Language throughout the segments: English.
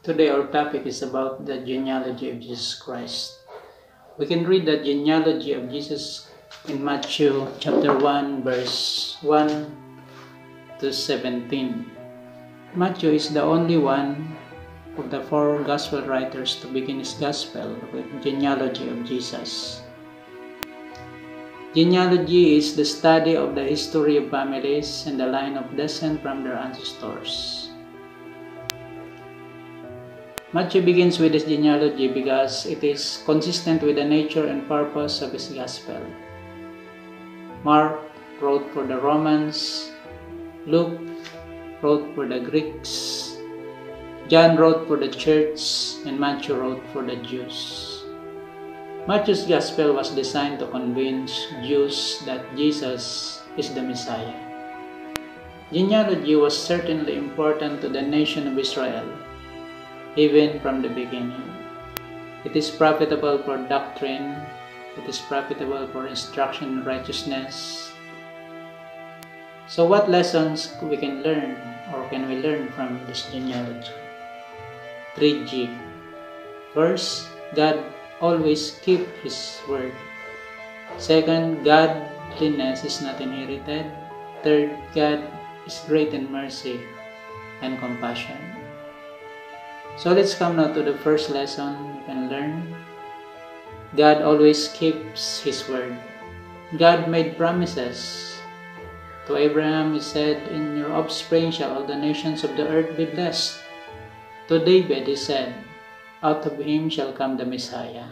Today our topic is about the genealogy of Jesus Christ. We can read the genealogy of Jesus in Matthew chapter 1 verse 1 to 17. Matthew is the only one of the four gospel writers to begin his gospel with genealogy of Jesus. Genealogy is the study of the history of families and the line of descent from their ancestors. Matthew begins with his genealogy because it is consistent with the nature and purpose of his gospel. Mark wrote for the Romans, Luke wrote for the Greeks, John wrote for the church, and Matthew wrote for the Jews. Matthew's gospel was designed to convince Jews that Jesus is the Messiah. Genealogy was certainly important to the nation of Israel, even from the beginning. It is profitable for doctrine, it is profitable for instruction in righteousness. So what lessons we can learn or can we learn from this genealogy? 3G. First, God always keep His word. Second, godliness is not inherited. Third, God is great in mercy and compassion. So let's come now to the first lesson we can learn. God always keeps His word. God made promises. To Abraham He said, "In your offspring shall all the nations of the earth be blessed." To David He said, "Out of him shall come the Messiah."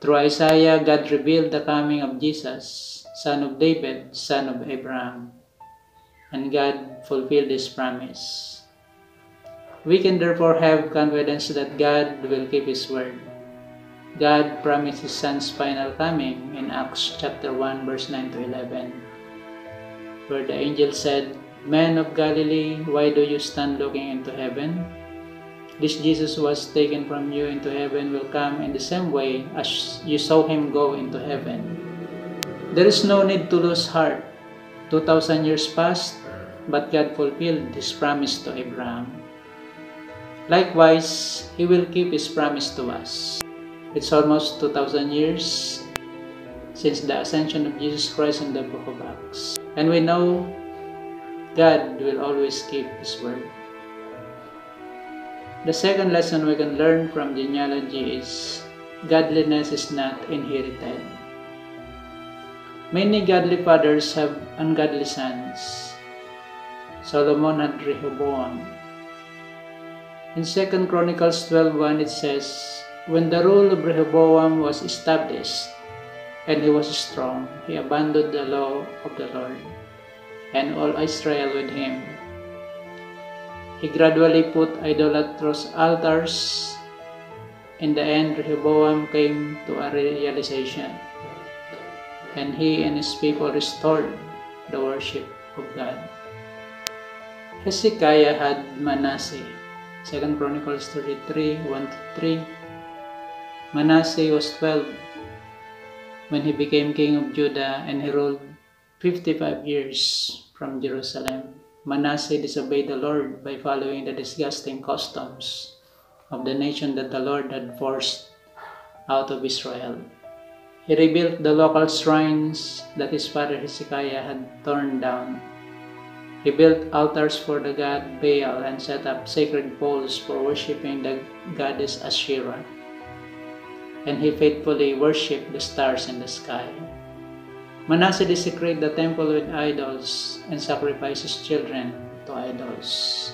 Through Isaiah, God revealed the coming of Jesus, son of David, son of Abraham. And God fulfilled His promise. We can therefore have confidence that God will keep His word. God promised His Son's final coming in Acts chapter 1 verse 9 to 11, where the angel said, "Men of Galilee, why do you stand looking into heaven? This Jesus who was taken from you into heaven will come in the same way as you saw Him go into heaven." There is no need to lose heart. 2,000 years passed, but God fulfilled His promise to Abraham. Likewise, He will keep His promise to us. It's almost 2,000 years since the ascension of Jesus Christ in the book of Acts. And we know God will always keep His word. The second lesson we can learn from genealogy is godliness is not inherited. Many godly fathers have ungodly sons. Solomon had Rehoboam. In 2 Chronicles 12:1 it says, "When the rule of Rehoboam was established, and he was strong, he abandoned the law of the Lord, and all Israel with him. He gradually put idolatrous altars. In the end, Rehoboam came to a realization, and he and his people restored the worship of God." Hezekiah had Manasseh. 2 Chronicles 33, 1-3. Manasseh was 12 when he became king of Judah, and he ruled 55 years from Jerusalem. Manasseh disobeyed the Lord by following the disgusting customs of the nation that the Lord had forced out of Israel. He rebuilt the local shrines that his father Hezekiah had torn down. He built altars for the god Baal and set up sacred poles for worshipping the goddess Asherah. And he faithfully worshipped the stars in the sky. Manasseh desecrated the temple with idols and sacrificed his children to idols.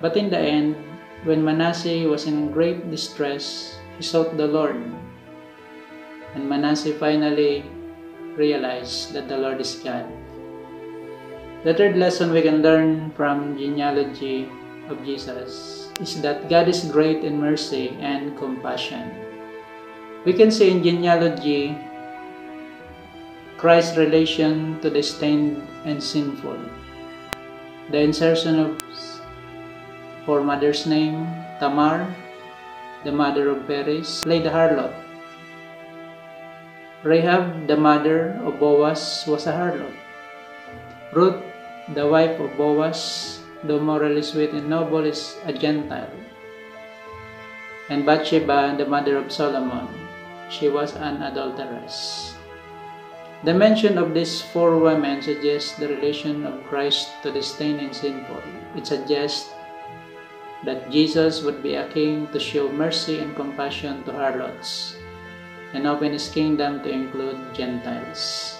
But in the end, when Manasseh was in great distress, he sought the Lord. And Manasseh finally realized that the Lord is God. The third lesson we can learn from genealogy of Jesus is that God is great in mercy and compassion. We can see in genealogy Christ's relation to the stained and sinful. The insertion of her mother's name, Tamar, the mother of Perez, played the harlot. Rahab, the mother of Boaz, was a harlot. Ruth, the wife of Boaz, though morally sweet and noble, is a Gentile. And Bathsheba, the mother of Solomon, she was an adulteress. The mention of these four women suggests the relation of Christ to the stained and sinful. It suggests that Jesus would be a king to show mercy and compassion to harlots and open his kingdom to include Gentiles.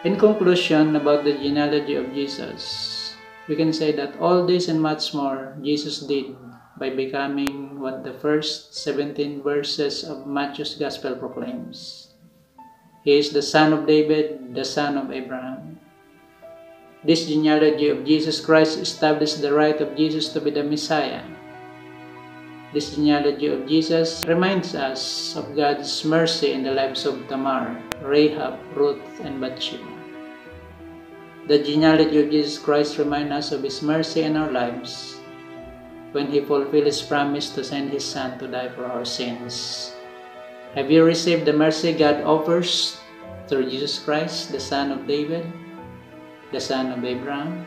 In conclusion about the genealogy of Jesus, we can say that all this and much more Jesus did by becoming what the first 17 verses of Matthew's Gospel proclaims. He is the son of David, the son of Abraham. This genealogy of Jesus Christ established the right of Jesus to be the Messiah. This genealogy of Jesus reminds us of God's mercy in the lives of Tamar, Rahab, Ruth, and Bathsheba. The genealogy of Jesus Christ reminds us of His mercy in our lives when He fulfilled His promise to send His Son to die for our sins. Have you received the mercy God offers through Jesus Christ, the Son of David, the son of Abraham?